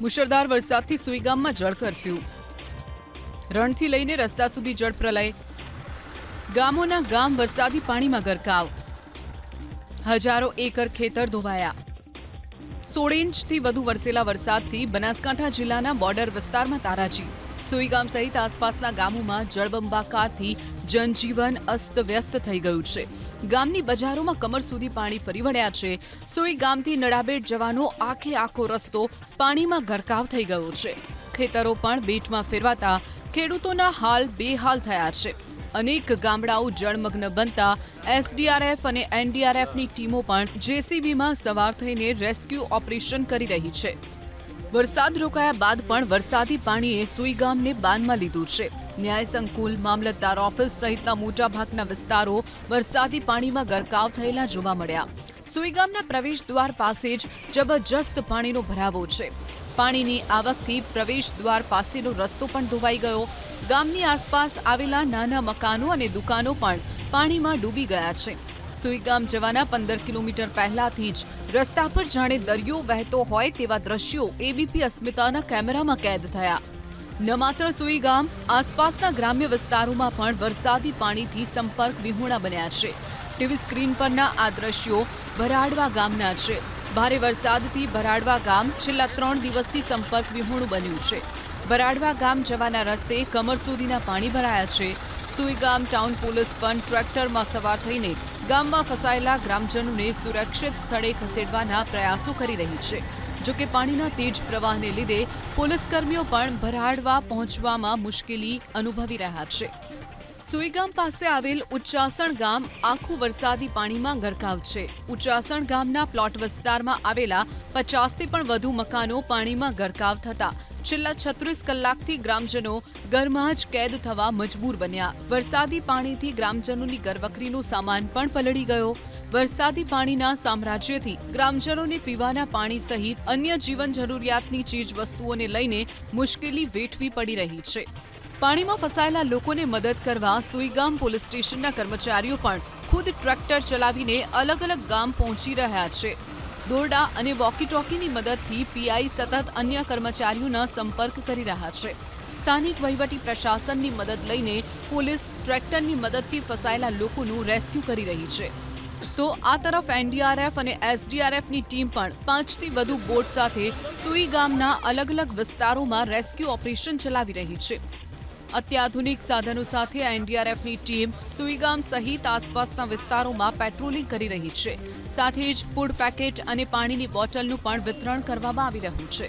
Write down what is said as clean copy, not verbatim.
મુશળધાર વરસાદથી સુઈ ગામમાં જળ કરફ્યુ, રણથી લઈને રસ્તા સુધી જળ પ્રલય, ગામોના ગામ વરસાદી પાણીમાં ગરકાવ, હજારો એકર ખેતર ધોવાયા। 16 ઇંચથી વધુ વરસેલા વરસાદથી બનાસકાંઠા જિલ્લાના બોર્ડર વિસ્તારમાં તારાજી। સુઈ ગામ સહિત આસપાસના ગામોમાં જળબંબાકારથી જનજીવન અસ્તવ્યસ્ત થઈ ગયું છે। ગામની બજારોમાં કમર સુધી પાણી ફરી વળ્યા છે। સુઈ ગામથી નડાબેટ જવાનો આખો રસ્તો પાણીમાં ગરકાવ થઈ ગયો છે। ખેતરો પણ બેટમાં ફેરવાતા ખેડૂતોના હાલ બેહાલ થયા છે। અનેક ગામડાઓ જળમગ્ન બનતા એસડીઆરએફ અને એનડીઆરએફની ટીમો પણ જેસીબીમાં સવાર થઈને રેસ્ક્યુ ઓપરેશન કરી રહી છે। વરસાદ રોકાયા બાદ પણ વરસાદી પાણીએ સુઈ ગામને બાનમાં લીધું છે। ન્યાય સંકુલ, મામલતદાર ઓફિસ સહિતના મોટાભાગના વિસ્તારો વરસાદી પાણીમાં ગરકાવ થયેલા જોવા મળ્યા। સુઈ ગામના પ્રવેશ દ્વાર પાસે જ જબરજસ્ત પાણીનો ભરાવો છે। પાણીની આવકથી પ્રવેશ દ્વાર પાસેનો રસ્તો પણ ધોવાઈ ગયો। ગામની આસપાસ આવેલા નાના મકાનો અને દુકાનો પણ પાણીમાં ડૂબી ગયા છે। સુઈ ગામ જવાના 15 કિલોમીટર પહેલાથી જ રસ્તા પર જાણે દરિયો વહેતો હોય તેવા દ્રશ્યો એબીપી અસ્મિતાના કેમેરામાં કેદ થયા। ન માત્ર સુઈ ગામ, આસપાસના ગ્રામ્ય વિસ્તારોમાં પણ વરસાદી પાણીથી સંપર્ક વિહોણા બન્યા છે। ટીવી સ્ક્રીન પરના આ દ્રશ્યો ભરાડવા ગામના છે। ભારે વરસાદથી ભરાડવા ગામ છેલ્લા 3 દિવસથી સંપર્ક વિહોણું બન્યું છે। ભરાડવા ગામ જવાના રસ્તે કમર સુધીના પાણી ભરાયા છે। સુઈ ગામ ટાઉન પોલીસ પણ ટ્રેક્ટરમાં સવાર થઈને ગામમાં ફસાયેલા ગ્રામજનોને સુરક્ષિત સ્થળે ખસેડવાના પ્રયાસો કરી રહી છે। જોકે પાણીના તેજ પ્રવાહને લીધે પોલીસકર્મીઓ પણ ભરાડવા પહોંચવામાં મુશ્કેલી અનુભવી રહ્યા છે। સુઈ ગામ પાસે આવેલ ઉચ્ચાસણ ગામ આખું વરસાદી પાણીમાં ગરકાવ છે। ઉચ્ચાસણ ગામના પ્લોટ વિસ્તારમાં આવેલા 50થી પણ વધુ મકાનો પાણીમાં ગરકાવ થતા છેલ્લા 36 કલાકથી ગ્રામજનો ઘરમાં જ કેદ થવા મજબૂર બન્યા। વરસાદી પાણીથી ગ્રામજનોની ઘરવખરીનો સામાન પણ પલળી ગયો। વરસાદી પાણીના સામ્રાજ્યથી ગ્રામજનોને પીવાના પાણી સહિત અન્ય જીવન જરૂરિયાતની ચીજ વસ્તુઓને લઈને મુશ્કેલી વેઠવી પડી રહી છે। પાણીમાં ફસાયેલા લોકોને મદદ કરવા સુઈ ગામ પોલીસ સ્ટેશનના કર્મચારીઓ પણ ખુદ ટ્રેક્ટર ચલાવીને અલગ અલગ ગામ પહોંચી રહ્યા છે। દોરડા અને વોકી ટોકીની મદદથી પીઆઈ સતત અન્ય કર્મચારીઓના સંપર્ક કરી રહ્યા છે। સ્થાનિક વહીવટી પ્રશાસનની મદદ લઈને પોલીસ ટ્રેક્ટરની મદદથી ફસાયેલા લોકોનું રેસ્ક્યુ કરી રહી છે। તો આ તરફ એનડીઆરએફ અને એસડીઆરએફની ટીમ પણ 5થી વધુ બોટ સાથે સુઈ ગામના અલગ અલગ વિસ્તારોમાં રેસ્ક્યુ ઓપરેશન ચલાવી રહી છે। અત્યાધુનિક સાધનો સાથે એનડીઆરએફની ટીમ સુઈ ગામ સહિત આસપાસના વિસ્તારોમાં પેટ્રોલિંગ કરી રહી છે। સાથે જ ફૂડ પેકેટ અને પાણીની બોટલનું પણ વિતરણ કરવામાં આવી રહ્યું છે।